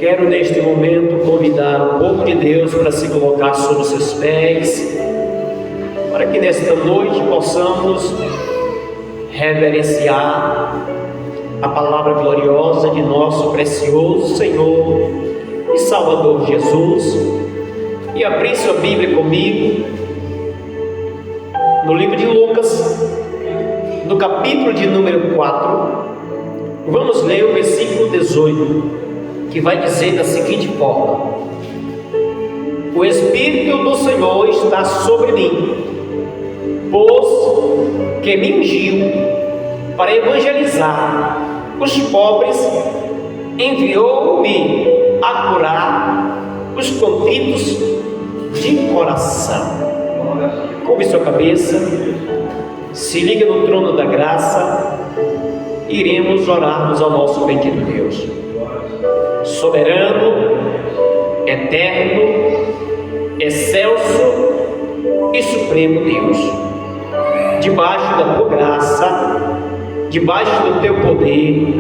Quero neste momento convidar o povo de Deus para se colocar sobre os seus pés, para que nesta noite possamos reverenciar a palavra gloriosa de nosso precioso Senhor e Salvador Jesus. E abrir sua Bíblia comigo no livro de Lucas, no capítulo de número 4. Vamos ler o versículo 18, que vai dizer da seguinte forma: o Espírito do Senhor está sobre mim, pois que me ungiu para evangelizar os pobres, enviou-me a curar os contritos de coração. Curve sua cabeça, se liga no trono da graça, iremos orarmos ao nosso bendito Deus. Soberano, eterno, excelso e supremo Deus, debaixo da tua graça, debaixo do teu poder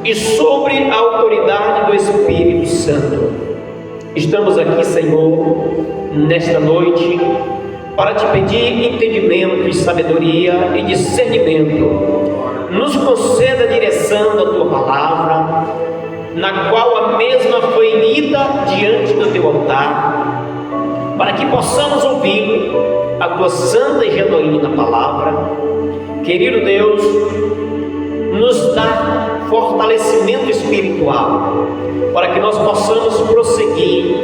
e sobre a autoridade do Espírito Santo, estamos aqui, Senhor, nesta noite, para te pedir entendimento e sabedoria e discernimento. Nos conceda a direção da tua palavra, na qual a mesma foi lida diante do teu altar, para que possamos ouvir a tua santa e genuína palavra. Querido Deus, nos dá fortalecimento espiritual, para que nós possamos prosseguir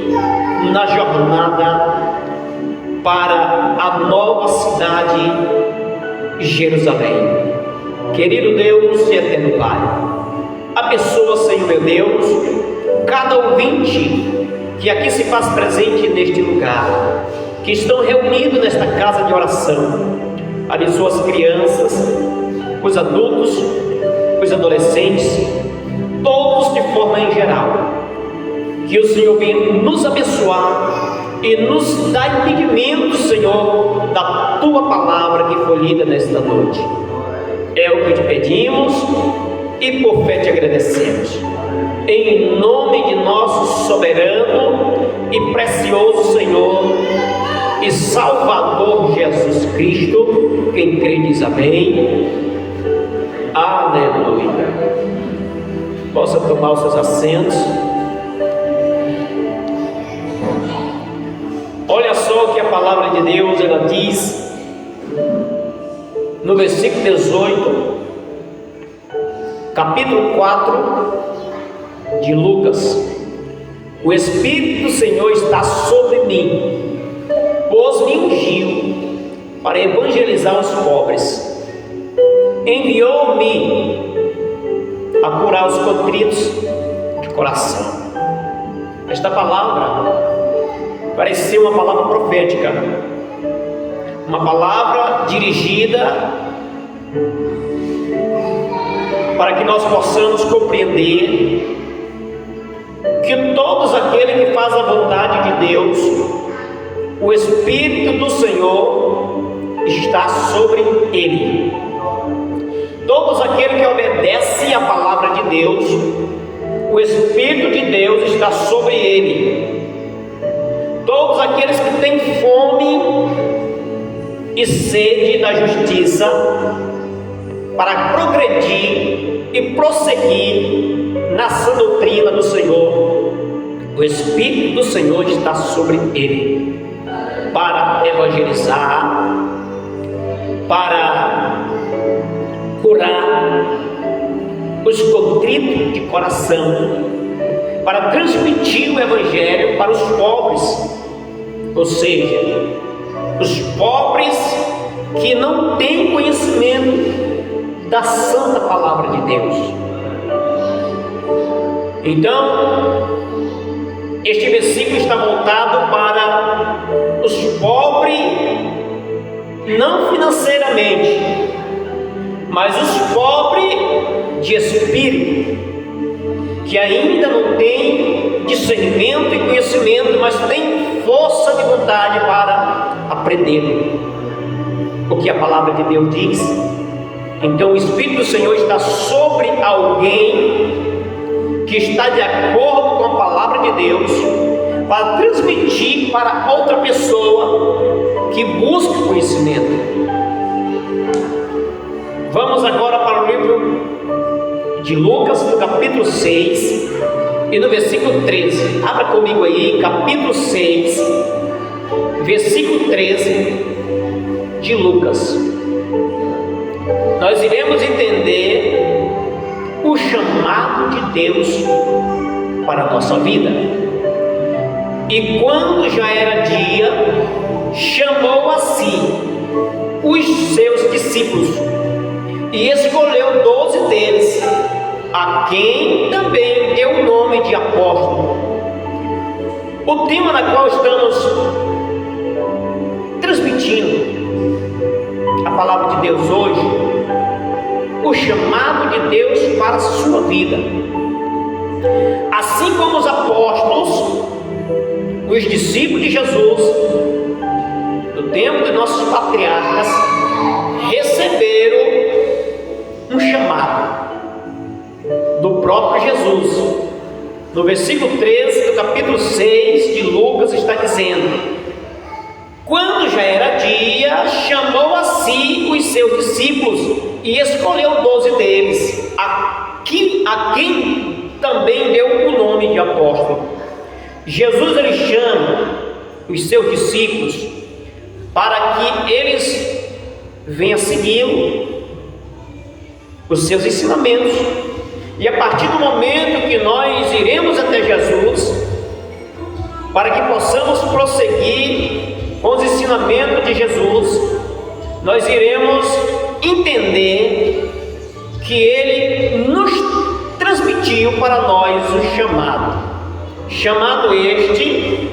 na jornada para a nova cidade Jerusalém. Querido Deus e eterno Pai, abençoa, Senhor meu Deus, cada ouvinte que aqui se faz presente neste lugar, que estão reunidos nesta casa de oração. Abençoa as crianças, os adultos, os adolescentes, todos de forma em geral. Que o Senhor venha nos abençoar e nos dar entendimento, Senhor, da tua palavra que foi lida nesta noite. É o que te pedimos e por fé te agradecemos. Em nome de nosso soberano e precioso Senhor e Salvador Jesus Cristo, quem crê diz amém. Aleluia. Possa tomar os seus assentos. Olha só o que a palavra de Deus ela diz no versículo 18, capítulo 4 de Lucas. O Espírito do Senhor está sobre mim, pois me ungiu para evangelizar os pobres, enviou-me a curar os contritos de coração. Esta palavra parece ser uma palavra profética, uma palavra dirigida para que nós possamos compreender que todos aqueles que fazem a vontade de Deus, o Espírito do Senhor está sobre ele. Todos aqueles que obedecem à palavra de Deus, o Espírito de Deus está sobre ele. Todos aqueles que têm fome e sede da justiça para progredir e prosseguir na sã doutrina do Senhor, o Espírito do Senhor está sobre ele, para evangelizar, para curar os contritos de coração, para transmitir o Evangelho para os pobres, ou seja, os pobres que não têm conhecimento da santa palavra de Deus. Então, este versículo está voltado para os pobres, não financeiramente, mas os pobres de espírito, que ainda não tem discernimento e conhecimento, mas tem força de vontade para aprender o que a palavra de Deus diz. Então o Espírito do Senhor está sobre alguém que está de acordo com a palavra de Deus para transmitir para outra pessoa que busca conhecimento. Vamos agora para o livro de Lucas, no capítulo 6 e no versículo 13. Abra comigo aí, capítulo 6, versículo 13 de Lucas. Nós iremos entender o chamado de Deus para a nossa vida. E quando já era dia, chamou a si os seus discípulos e escolheu 12 deles, a quem também deu o nome de apóstolo. O tema na qual estamos transmitindo a palavra de Deus hoje, o chamado de Deus para a sua vida. Assim como os apóstolos, os discípulos de Jesus, no tempo de nossos patriarcas, receberam um chamado do próprio Jesus. No versículo 13 do capítulo 6 de Lucas está dizendo: quando já era dia, chamou a si os seus discípulos e escolheu 12 deles, a quem também deu o nome de apóstolo. Jesus, ele chama os seus discípulos para que eles venham segui-lo, os seus ensinamentos. E a partir do momento que nós iremos até Jesus, para que possamos prosseguir com os ensinamentos de Jesus, nós iremos entender que Ele nos transmitiu para nós o chamado este,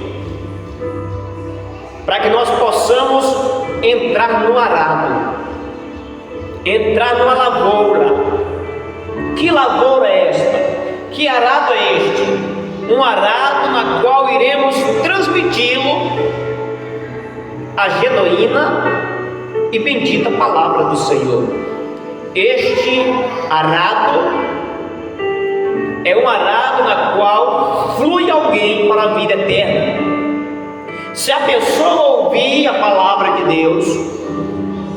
para que nós possamos entrar no arado, entrar numa lavoura. Que lavoura é esta? Que arado é este? Um arado na qual iremos transmiti-lo a genuína e bendita palavra do Senhor. Este arado é um arado na qual flui alguém para a vida eterna. Se a pessoa ouvir a palavra de Deus,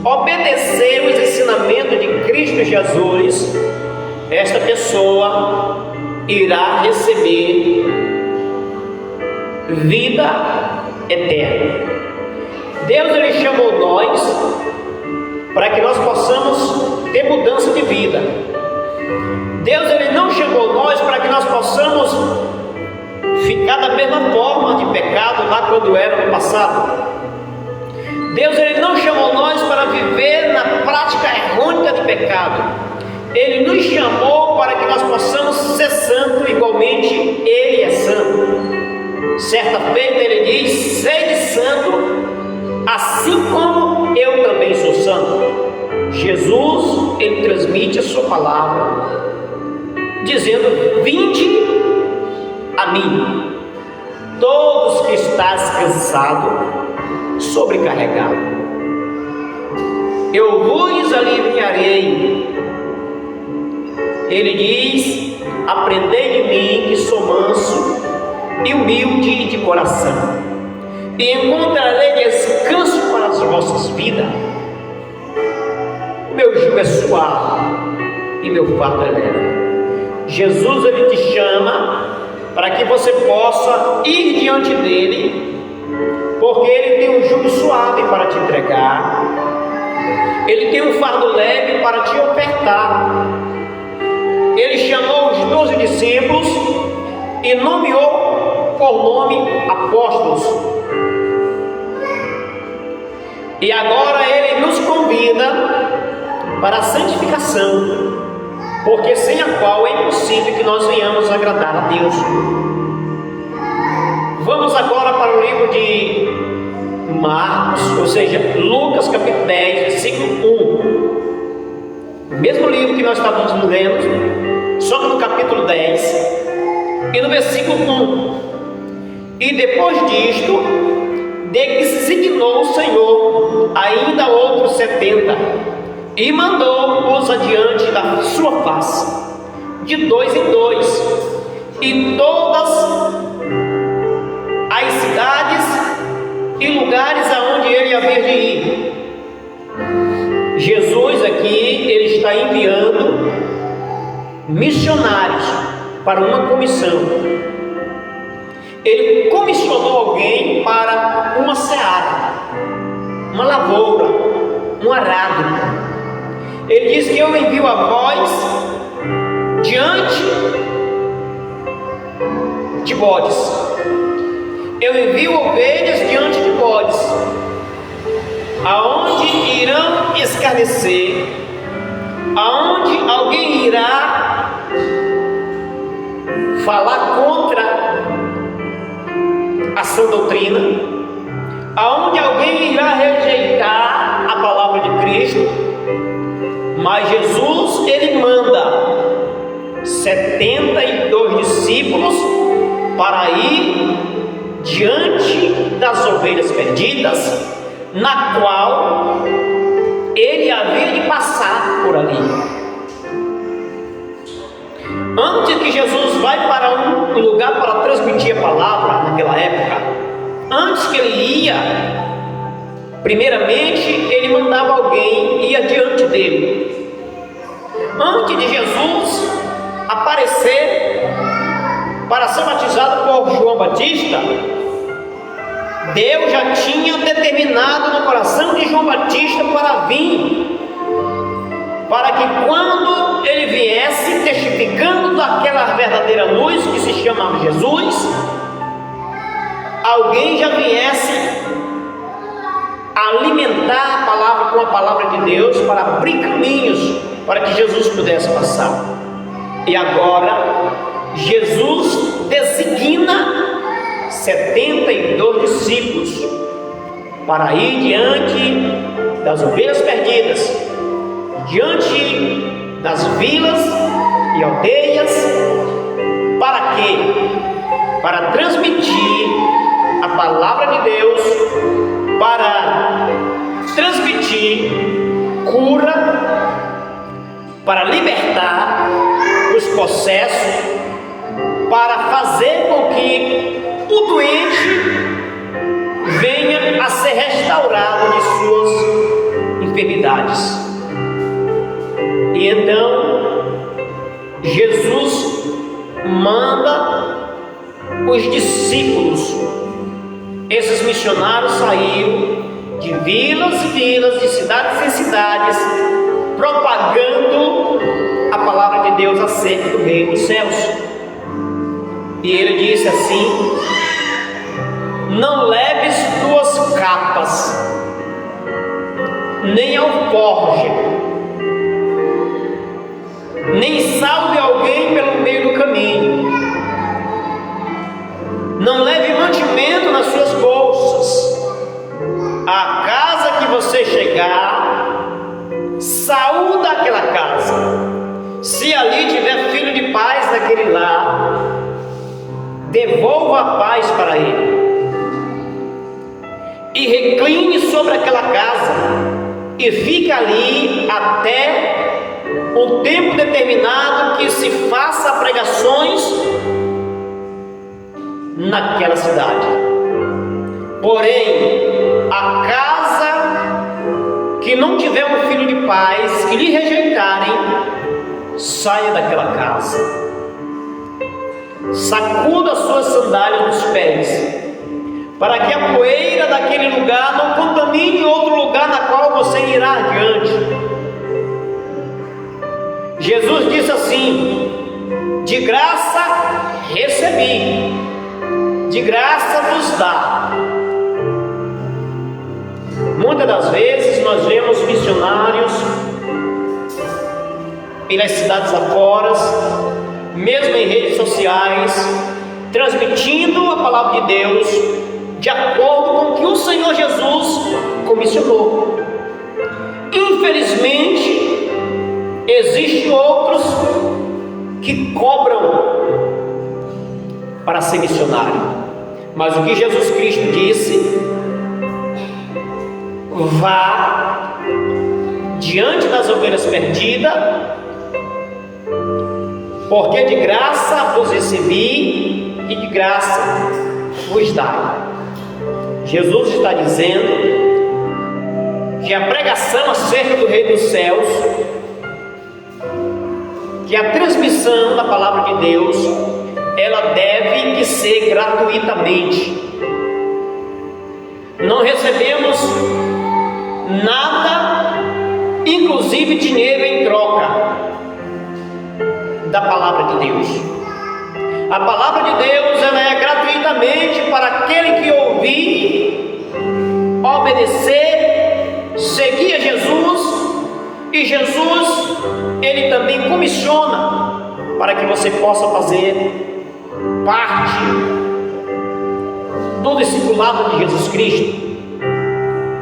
obedecer os ensinamentos de Cristo Jesus, esta pessoa irá receber vida eterna. Deus, ele chamou nós para que nós possamos ter mudança de vida. Deus, ele não chamou nós para que nós possamos ficar da mesma forma de pecado lá quando era no passado. Deus, ele não chamou nós para viver na prática errônea de pecado. Ele nos chamou para que nós possamos ser santos, igualmente Ele é santo. Certa feita ele diz: sede santo, assim como eu também sou santo. Jesus, ele transmite a sua palavra, dizendo: vinde a mim, todos que estáis cansados, sobrecarregados, eu vos aliviarei. Ele diz: aprendei de mim, que sou manso e humilde de coração, e encontrarei descanso para as vossas vidas. Meu jugo é suave e meu fardo é leve. Jesus, ele te chama para que você possa ir diante dele, porque ele tem um jugo suave para te entregar, ele tem um fardo leve para te ofertar. Ele chamou os 12 discípulos e nomeou por nome apóstolos. E agora ele nos convida para a santificação, porque sem a qual é impossível que nós venhamos agradar a Deus. Vamos agora para o livro de Marcos, ou seja, Lucas capítulo 10, versículo 1. Mesmo livro que nós estávamos lendo, só que no capítulo 10 e no versículo 1. E depois disto, de que se dignou o Senhor ainda outros 70, e mandou-os adiante da sua face, de 2 em 2, e todas lugares aonde ele havia de ir. Jesus aqui, ele está enviando missionários para uma comissão. Ele comissionou alguém para uma seara, uma lavoura, um arado. Ele diz que eu envio a vós diante de bodes. Eu envio ovelhas diante de bodes, aonde irão escarnecer, aonde alguém irá falar contra a sã doutrina, aonde alguém irá rejeitar a palavra de Cristo. Mas Jesus, ele manda 72 discípulos para ir diante das ovelhas perdidas, na qual ele havia de passar por ali. Antes que Jesus vai para um lugar para transmitir a palavra naquela época, antes que ele ia, primeiramente ele mandava alguém ir adiante dele. Antes de Jesus aparecer para ser batizado por João Batista, Deus já tinha determinado no coração de João Batista para vir, para que quando ele viesse testificando daquela verdadeira luz que se chama Jesus, alguém já viesse alimentar a palavra com a palavra de Deus para abrir caminhos para que Jesus pudesse passar. E agora Jesus designa 72 discípulos para ir diante das ovelhas perdidas, diante das vilas e aldeias. Para quê? Para transmitir a palavra de Deus, para transmitir cura, para libertar os possessos, para fazer com que o doente venha a ser restaurado de suas enfermidades. E então Jesus manda os discípulos. Esses missionários saíram de vilas e vilas, de cidades em cidades, propagando a palavra de Deus acerca do reino dos céus. E ele disse assim: não leves 2 capas, nem alforje, nem salve alguém pelo meio do caminho. Não leve mantimento nas suas bolsas. A casa que você chegar, saúda aquela casa. Se ali tiver filho de paz naquele lar, devolva a paz para ele. E recline sobre aquela casa e fique ali até o tempo determinado que se faça pregações naquela cidade. Porém, a casa que não tiver um filho de paz, que lhe rejeitarem, saia daquela casa, sacuda as suas sandálias dos pés, para que a poeira daquele lugar não contamine outro lugar na qual você irá adiante. Jesus disse assim: de graça recebi, de graça vos dá. Muitas das vezes nós vemos missionários pelas cidades afora, mesmo em redes sociais, transmitindo a palavra de Deus de acordo com o que o Senhor Jesus comissionou. Infelizmente, existem outros que cobram para ser missionário, mas o que Jesus Cristo disse: vá diante das ovelhas perdidas, porque de graça vos recebi e de graça vos dai. Jesus está dizendo que a pregação acerca do Reino dos Céus, que a transmissão da palavra de Deus, ela deve ser gratuitamente. Não recebemos nada, inclusive dinheiro em troca da palavra de Deus. A palavra de Deus, ela é gratuitamente para aquele que ouvir, obedecer, seguir a Jesus. E Jesus, ele também comissiona para que você possa fazer parte do discipulado de Jesus Cristo.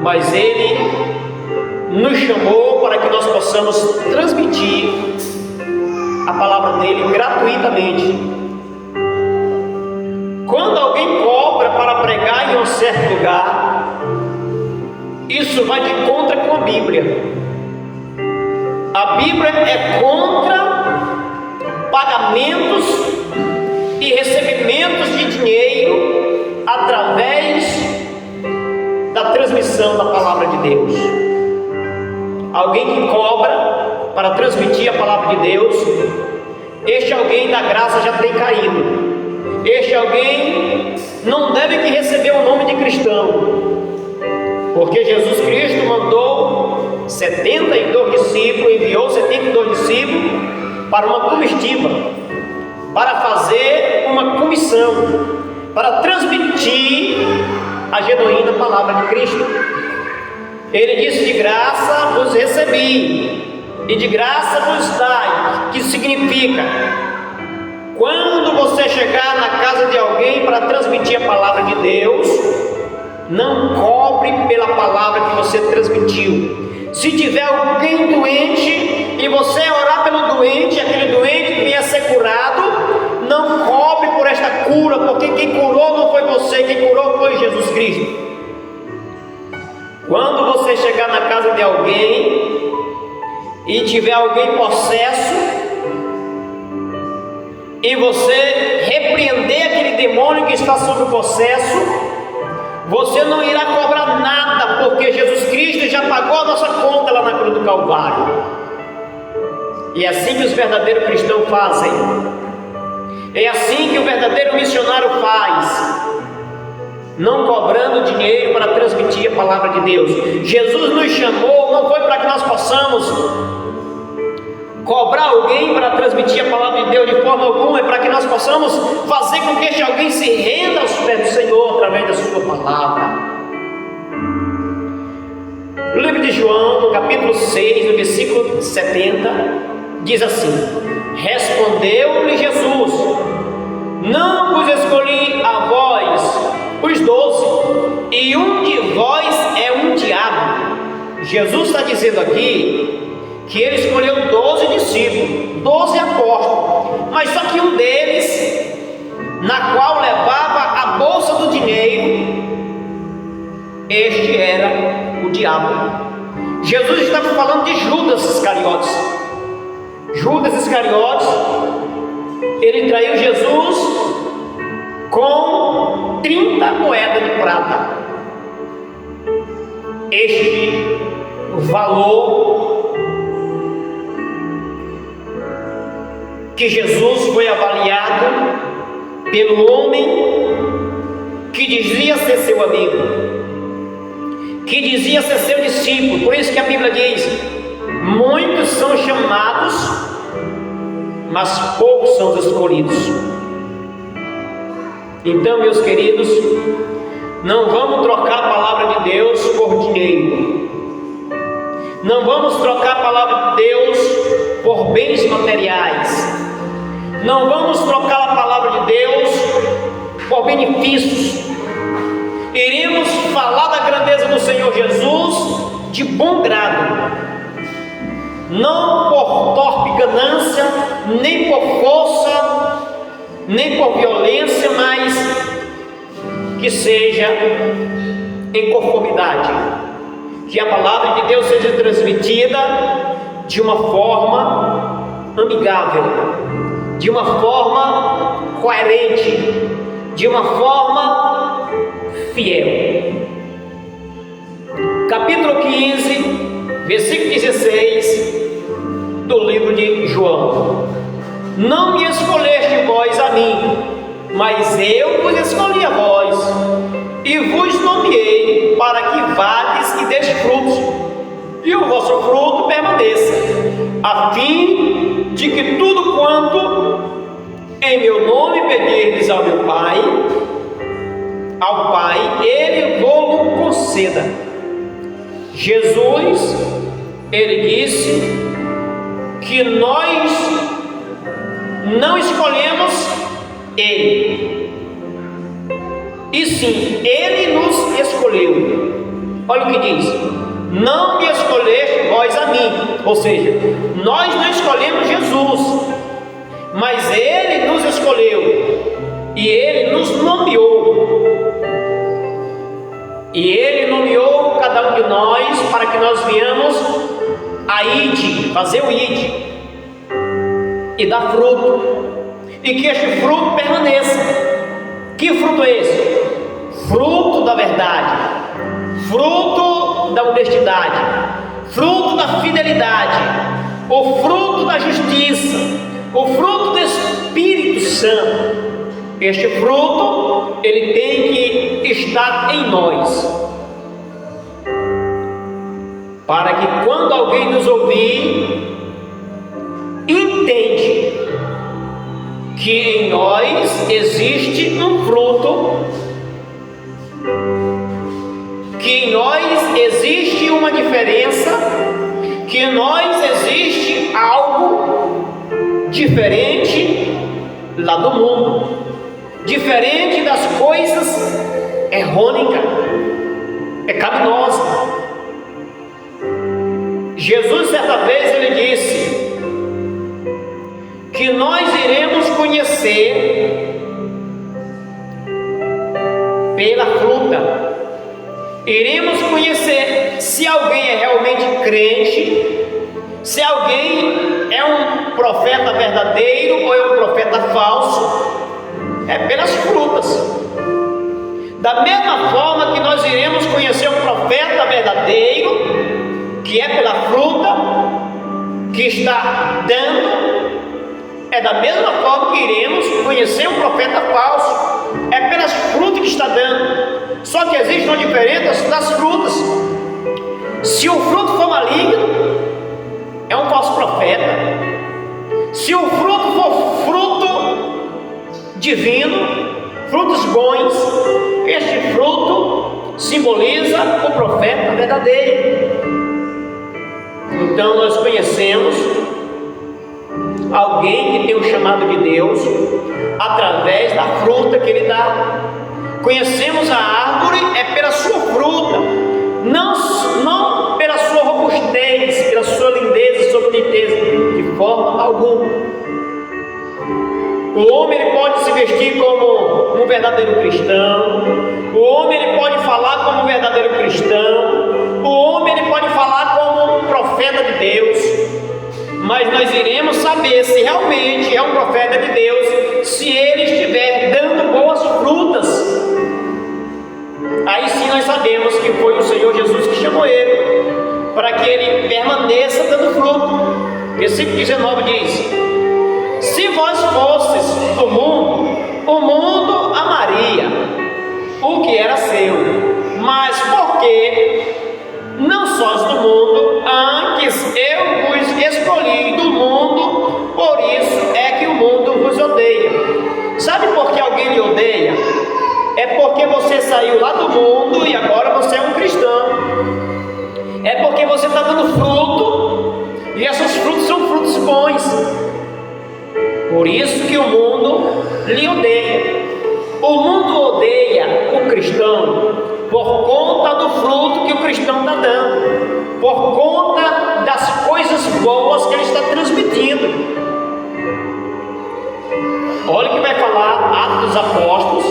Mas ele nos chamou para que nós possamos transmitir a palavra dele gratuitamente. Quando alguém cobra para pregar em um certo lugar, isso vai de contra com a Bíblia. A Bíblia é contra pagamentos e recebimentos de dinheiro através da transmissão da palavra de Deus. Alguém que cobra para transmitir a palavra de Deus, este alguém da graça já tem caído. Este alguém não deve que receber o nome de cristão, porque Jesus Cristo mandou 72 discípulos, enviou 72 discípulos para uma comitiva, para fazer uma comissão, para transmitir a genuína palavra de Cristo. Ele disse: de graça vos recebi, e de graça vos dai, que significa, quando você chegar na casa de alguém para transmitir a palavra de Deus, não cobre pela palavra que você transmitiu. Se tiver alguém doente e você orar pelo doente, aquele doente vier ser curado, não cobre por esta cura, porque quem curou não foi você, quem curou foi Jesus Cristo. Quando você chegar na casa de alguém e tiver alguém possesso, e você repreender aquele demônio que está sob o possesso, você não irá cobrar nada, porque Jesus Cristo já pagou a nossa conta lá na cruz do Calvário. E é assim que os verdadeiros cristãos fazem. É assim que o verdadeiro missionário faz, não cobrando dinheiro para transmitir a palavra de Deus. Jesus nos chamou, não foi para que nós possamos cobrar alguém para transmitir a palavra de Deus de forma alguma, é para que nós possamos fazer com que este alguém se renda aos pés do Senhor através da sua palavra. O livro de João, no capítulo 6, no versículo 70, diz assim: respondeu-lhe Jesus: não vos escolhi a vós, os 12, e um de vós é um diabo. Jesus está dizendo aqui que ele escolheu 12 discípulos, 12 apóstolos, mas só que um deles, na qual levava a bolsa do dinheiro, este era o diabo. Jesus estava falando de Judas Iscariotes. Judas Iscariotes, ele traiu Jesus com 30 moedas de prata. Este valor que Jesus foi avaliado pelo homem que dizia ser seu amigo, que dizia ser seu discípulo. Por isso que a Bíblia diz: muitos são chamados, mas poucos são os escolhidos. Então, meus queridos, não vamos trocar a palavra de Deus por dinheiro. Não vamos trocar a palavra de Deus por bens materiais. Não vamos trocar a palavra de Deus por benefícios. Iremos falar da grandeza do Senhor Jesus de bom grado, não por torpe ganância, nem por força, nem por violência, mas que seja em conformidade, que a palavra de Deus seja transmitida de uma forma amigável, de uma forma coerente, de uma forma fiel. capítulo 15, versículo 16 do livro de João. Não me escolheste vós a mim, mas eu vos escolhi a vós, e vos nomeei para que vades e deis frutos, e o vosso fruto permaneça, a fim de que tudo quanto em meu nome pedirdes ao meu Pai, Ele vos conceda. Jesus, ele disse que nós não escolhemos ele, e sim, ele nos escolheu. Olha o que diz: não me escolheste vós a mim, ou seja, nós não escolhemos Jesus, mas ele nos escolheu, e ele nos nomeou, e ele nomeou cada um de nós para que nós venhamos a ide, fazer o ide e dar fruto, e que este fruto permaneça. Que fruto é esse? Fruto da verdade, fruto da honestidade, fruto da fidelidade, o fruto da justiça, o fruto do Espírito Santo. Este fruto, ele tem que estar em nós, para que quando alguém nos ouvir, entende que em nós existe um fruto, que em nós existe uma diferença, que em nós existe algo diferente lá do mundo, diferente das coisas errônicas, pecaminosas. Jesus certa vez ele disse que nós iremos conhecer pela fruta, iremos conhecer se alguém é realmente crente, se alguém é um profeta verdadeiro ou é um profeta falso, é pelas frutas. Da mesma forma que nós iremos conhecer um profeta verdadeiro, que é pela fruta que está dando, é da mesma forma que iremos conhecer um profeta falso, é pelas frutas que está dando. Só que existe uma diferença das frutas. Se o fruto for maligno, é um falso profeta. Se o fruto for fruto divino, frutos bons, este fruto simboliza o profeta verdadeiro. Então nós conhecemos alguém que tem o chamado de Deus através da fruta que ele dá. Conhecemos a árvore é pela sua fruta, não pela sua robustez, pela sua lindeza, sua boniteza, de forma alguma. O homem ele pode se vestir como um verdadeiro cristão, o homem ele pode falar como um verdadeiro cristão, o homem ele pode falar como um profeta de Deus, mas nós iremos saber se realmente é um profeta de Deus se ele estiver dando boas frutas. Aí sim nós sabemos que foi o Senhor Jesus que chamou ele, para que ele permaneça dando fruto. Versículo 19 diz: se vós fosseis do mundo, o mundo amaria o que era seu, mas porque não sois do mundo, antes eu vos escolhi do mundo, por isso é que o mundo vos odeia. Sabe por que alguém lhe odeia? É porque você saiu lá do mundo e agora você é um cristão. É porque você está dando fruto, e esses frutos são frutos bons. Por isso que o mundo lhe odeia. O mundo odeia o cristão por conta do fruto que o cristão está dando, por conta das coisas boas que ele está transmitindo. Olha o que vai falar Atos dos Apóstolos,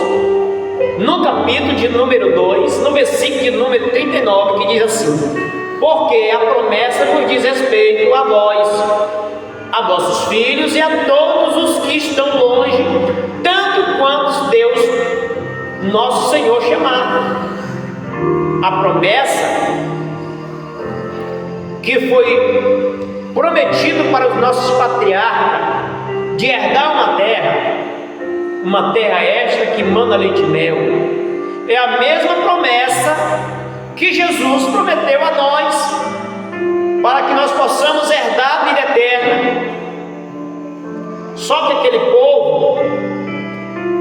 no capítulo de número 2, no versículo de número 39, que diz assim: porque a promessa vos diz respeito a vós, a vossos filhos e a todos os que estão longe, tanto quanto Deus, nosso Senhor, chamar. A promessa que foi prometido para os nossos patriarcas, de herdar uma terra esta que manda leite e mel. É a mesma promessa que Jesus prometeu a nós, para que nós possamos herdar a vida eterna. Só que aquele povo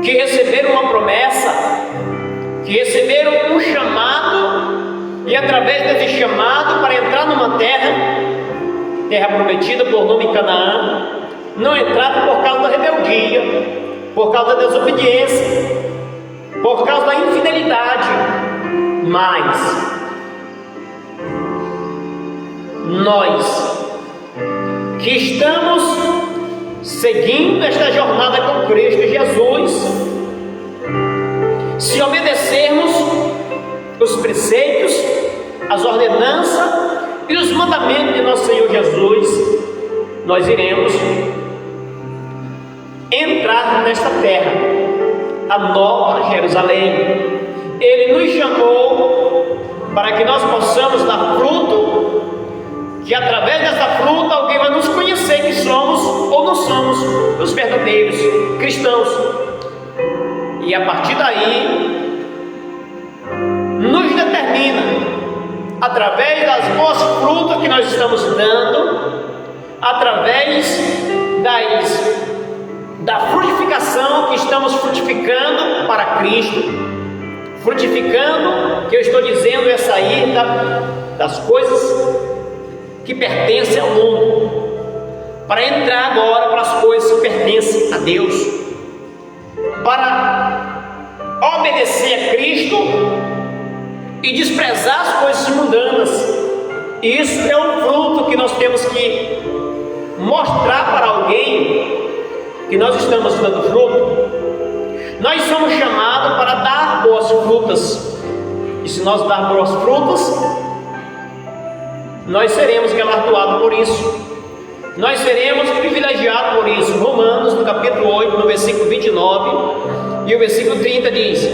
que receberam uma promessa, que receberam um chamado, e através desse chamado para entrar numa terra prometida por nome Canaã, não entraram por causa da rebeldia, por causa da desobediência, por causa da infidelidade. Mas nós que estamos seguindo esta jornada com Cristo Jesus, se obedecermos os preceitos, as ordenanças e os mandamentos de nosso Senhor Jesus, nós iremos entrar nesta terra, a Nova Jerusalém. Ele nos chamou para que nós possamos dar fruto, que através dessa fruta alguém vai nos conhecer que somos ou não somos os verdadeiros cristãos. E a partir daí nos determina, através das boas frutas que nós estamos dando, através da frutificação que estamos frutificando para Cristo. Frutificando, que eu estou dizendo, é sair das coisas que pertencem ao mundo, para entrar agora para as coisas que pertencem a Deus, para obedecer a Cristo e desprezar as coisas mundanas. E isso é um fruto que nós temos que mostrar para alguém que nós estamos dando fruto. Nós somos chamados para dar boas frutas, e se nós darmos boas frutas, nós seremos galardoados por isso, nós seremos privilegiados por isso. Romanos, no capítulo 8, no versículo 29 e o versículo 30 diz: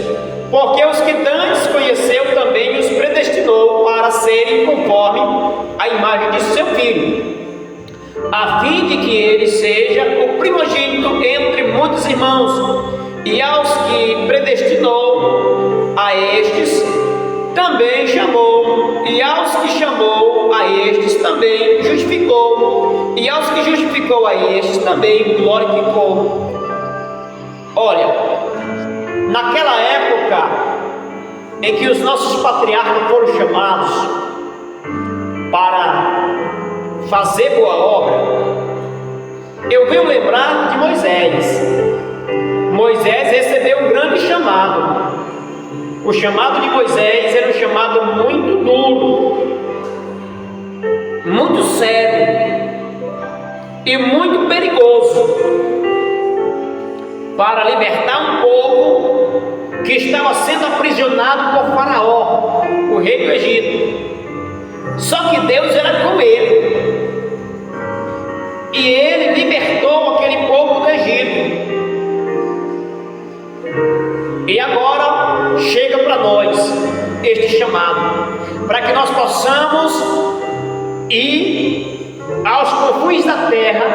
porque os que dantes conheceu também os predestinou para serem conforme a imagem de seu Filho, a fim de que ele seja o primogênito entre muitos irmãos. E aos que predestinou, a estes também chamou, e aos que chamou, a estes também justificou, e aos que justificou, a estes também glorificou. Olha, naquela época em que os nossos patriarcas foram chamados para fazer boa obra, eu venho lembrar de Moisés. Moisés recebeu um grande chamado. O chamado de Moisés era um chamado muito duro, muito sério e muito perigoso, para libertar um povo que estava sendo aprisionado por Faraó, o rei do Egito. Só que Deus era com ele, e ele libertou aquele povo do Egito. E agora chega para nós este chamado, para que nós possamos ir aos confins da terra,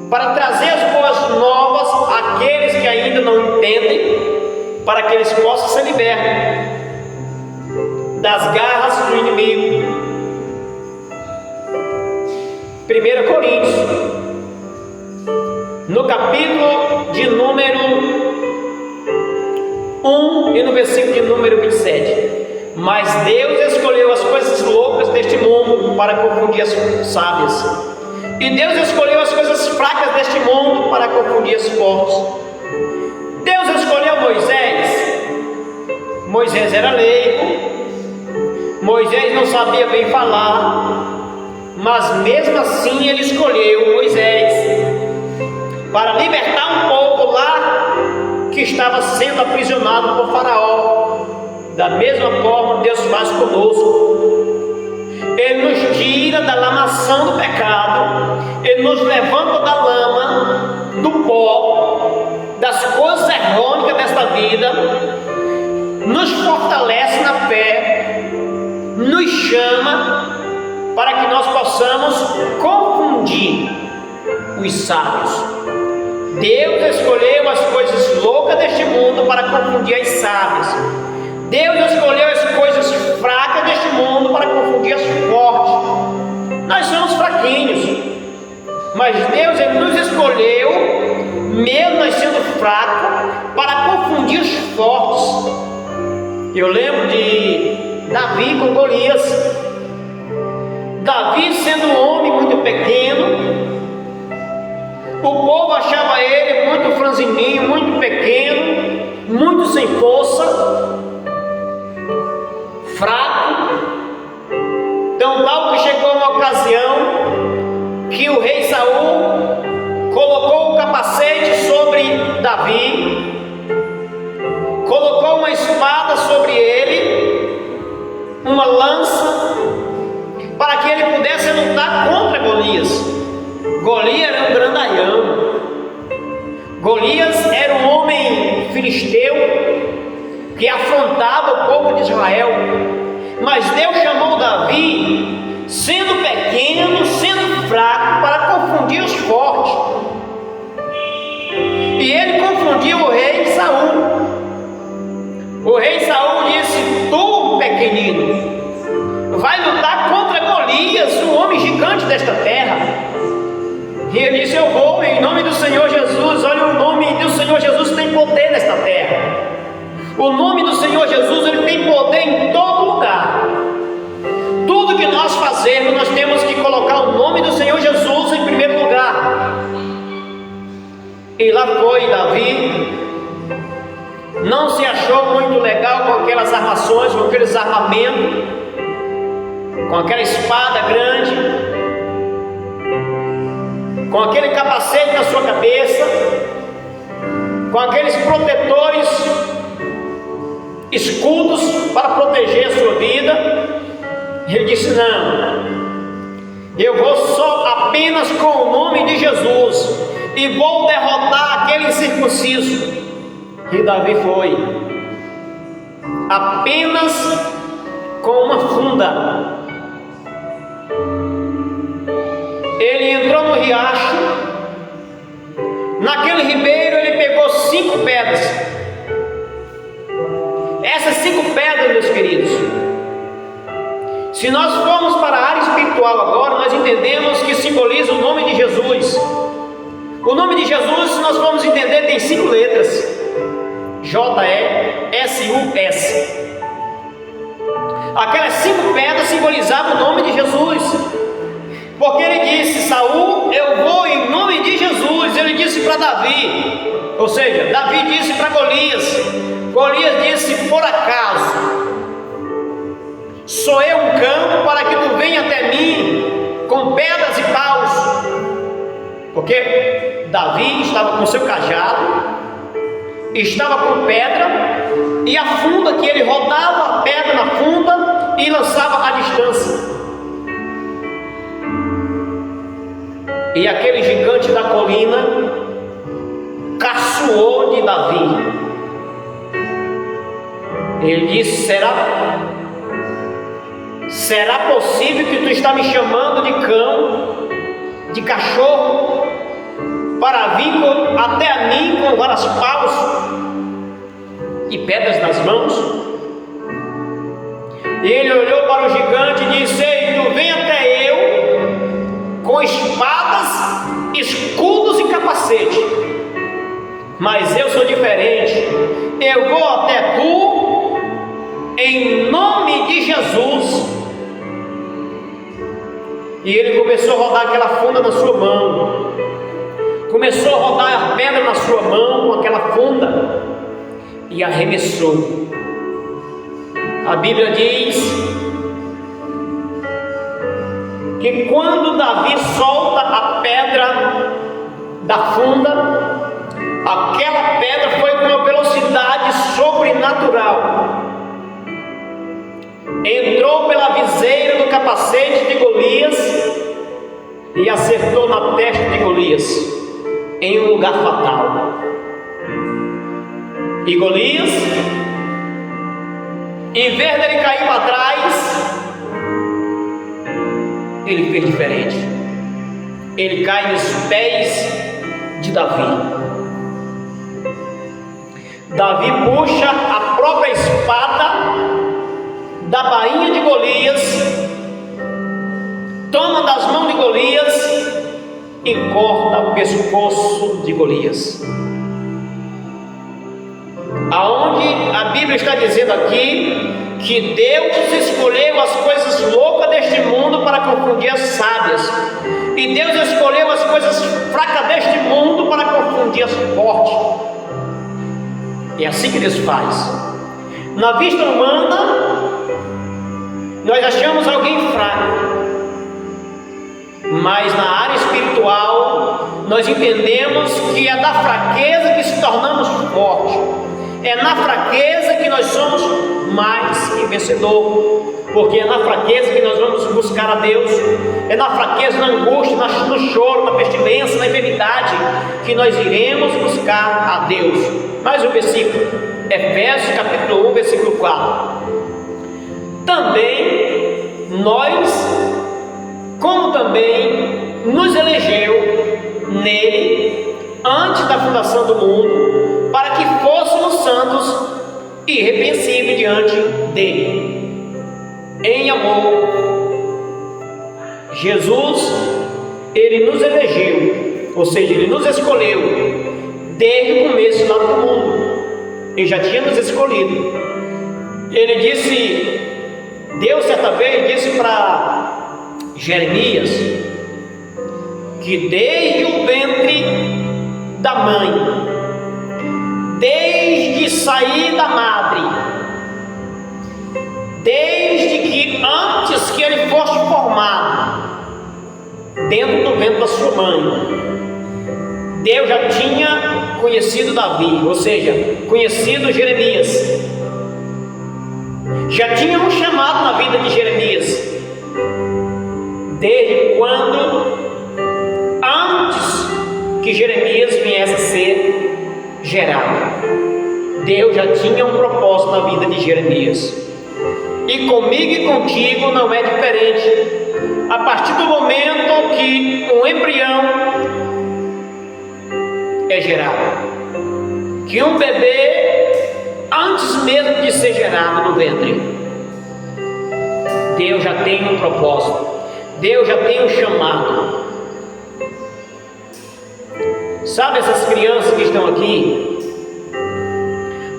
para trazer as boas novas àqueles que ainda não entendem, para que eles possam ser libertos das garras do inimigo. 1 Coríntios, no capítulo de número 1 e no versículo de número 27. Mas Deus escolheu as coisas loucas deste mundo para confundir as sábias, e Deus escolheu as coisas fracas deste mundo para confundir as fortes. Deus escolheu Moisés. Moisés era leigo, Moisés não sabia bem falar, mas mesmo assim ele escolheu Moisés para libertar um povo lá que estava sendo aprisionado por Faraó. Da mesma forma Deus faz conosco. Ele nos tira da lamação do pecado, Ele nos levanta da lama, do pó, das coisas errôneas desta vida, nos fortalece na fé, nos chama possamos confundir os sábios. Deus escolheu as coisas loucas deste mundo para confundir as sábias. Deus escolheu as coisas fracas deste mundo para confundir as fortes. Nós somos fraquinhos, mas Deus nos escolheu, mesmo nós sendo fracos, para confundir os fortes. Eu lembro de Davi com Golias. Davi sendo um homem muito pequeno, o povo achava ele muito franzininho, muito pequeno, muito sem força, fraco. Então tal que chegou uma ocasião que o rei Saul colocou o capacete sobre Davi, colocou uma espada sobre ele, uma lança, para que ele pudesse lutar contra Golias. Golias era um grandalhão. Golias era um homem filisteu que afrontava o povo de Israel. Mas Deus chamou Davi, sendo pequeno, sendo fraco, para confundir os fortes. E ele confundiu o rei Saul. O rei Saul disse: tu, pequenino, vai lutar contra Golias, o homem gigante desta terra. E ele disse: eu vou, em nome do Senhor Jesus. Olha, o nome do Senhor Jesus tem poder nesta terra. O nome do Senhor Jesus, ele tem poder em todo lugar. Tudo que nós fazemos, nós temos que colocar o nome do Senhor Jesus em primeiro lugar. E lá foi Davi. Não se achou muito legal com aquelas armações, com aqueles armamentos, com aquela espada grande, com aquele capacete na sua cabeça, com aqueles protetores, escudos para proteger a sua vida. Ele disse: não, eu vou só apenas com o nome de Jesus e vou derrotar aquele incircunciso. E Davi foi apenas com uma funda. Ele entrou no riacho. Naquele ribeiro ele pegou 5 pedras. Essas 5 pedras, meus queridos, se nós formos para a área espiritual agora, nós entendemos que simboliza o nome de Jesus. O nome de Jesus, se nós formos entender, tem 5 letras: J-E-S-U-S. Aquelas 5 pedras simbolizavam o nome de Jesus. Porque ele disse: Saul, eu vou em nome de Jesus. Ele disse para Davi, ou seja, Davi disse para Golias. Golias disse: por acaso sou eu um campo para que tu venha até mim com pedras e paus? Porque Davi estava com seu cajado, estava com pedra, e a funda que ele rodava a pedra na funda e lançava à distância. E aquele gigante da colina caçoou de Davi. Ele disse: será possível que tu está me chamando de cão, de cachorro, para vir até a mim com varas paus e pedras nas mãos? E ele olhou para o gigante e disse: ei, tu vem até eu com espadas, escudos e capacete, mas eu sou diferente. Eu vou até tu em nome de Jesus. E ele começou a rodar aquela funda na sua mão, começou a rodar a pedra na sua mão com aquela funda e arremessou. A Bíblia diz que quando Davi solta a pedra da funda, aquela pedra foi com uma velocidade sobrenatural, entrou pela viseira do capacete de Golias e acertou na testa de Golias, em um lugar fatal. E Golias, em vez dele cair para trás, ele fez diferente. Ele cai nos pés de Davi. Davi puxa a própria espada da bainha de Golias, toma das mãos de Golias e corta o pescoço de Golias. Aonde a Bíblia está dizendo aqui que Deus escolheu as coisas loucas deste mundo para confundir as sábias, e Deus escolheu as coisas fracas deste mundo para confundir as fortes. É assim que Deus faz. Na vista humana, nós achamos alguém fraco, mas na área espiritual, nós entendemos que é da fraqueza que se tornamos fortes. É na fraqueza que nós somos mais que vencedor, porque é na fraqueza que nós vamos buscar a Deus. É na fraqueza, na angústia, no choro, na pestilência, na enfermidade, que nós iremos buscar a Deus. Mais um versículo, Efésios capítulo 1, versículo 4. Também nós, como também nos elegeu nele antes da fundação do mundo, para que fôssemos santos e irrepreensíveis diante dele, em amor. Jesus, ele nos elegeu, ou seja, ele nos escolheu desde o começo lá do mundo. Ele já tinha nos escolhido. Ele disse, Deus certa vez disse para Jeremias que desde o ventre da mãe, desde sair da madre, desde que antes que ele fosse formado dentro do ventre da sua mãe, Deus já tinha conhecido Davi, ou seja, conhecido Jeremias. Já tinha um chamado na vida de Jeremias, desde quando, antes que Jeremias viesse a ser gerado, Deus já tinha um propósito na vida de Jeremias. E comigo e contigo não é diferente. A partir do momento que um embrião é gerado, que um bebê, antes mesmo de ser gerado no ventre, Deus já tem um propósito, Deus já tem um chamado. Sabe essas crianças que estão aqui?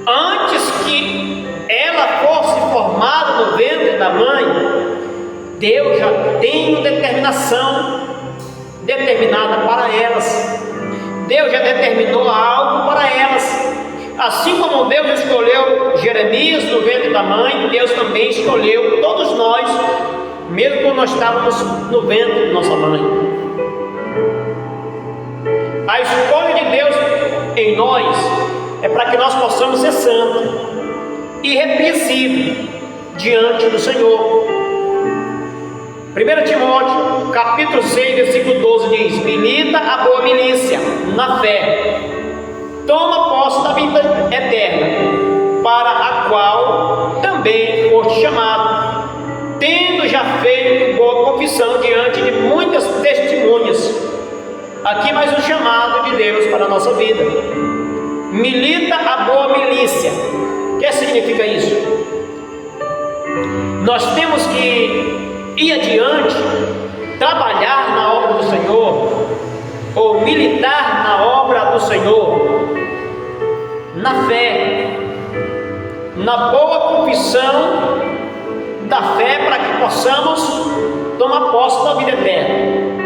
Antes que ela fosse formada no ventre da mãe, Deus já tem uma determinação determinada para elas. Deus já determinou algo para elas. Assim como Deus escolheu Jeremias no ventre da mãe, Deus também escolheu todos nós, mesmo quando nós estávamos no ventre de nossa mãe. A escolha de Deus em nós é para que nós possamos ser santos, irrepreensíveis diante do Senhor. 1 Timóteo capítulo 6, versículo 12 diz: milita a boa milícia na fé, toma posse da vida eterna, para a qual também foste chamado, tendo já feito boa confissão diante de muitas testemunhas. Aqui mais um chamado de Deus para a nossa vida. Milita a boa milícia. O que significa isso? Nós temos que ir adiante, trabalhar na obra do Senhor, ou militar na obra do Senhor, na fé, na boa confissão da fé, para que possamos tomar posse da vida eterna.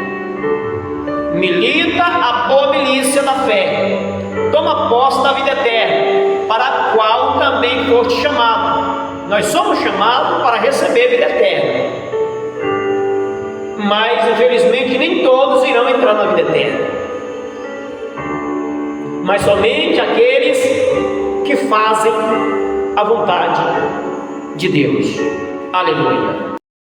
Milita a boa milícia da fé, toma posse da vida eterna, para a qual também foste chamado. Nós somos chamados para receber a vida eterna, mas infelizmente nem todos irão entrar na vida eterna, mas somente aqueles que fazem a vontade de Deus. Aleluia.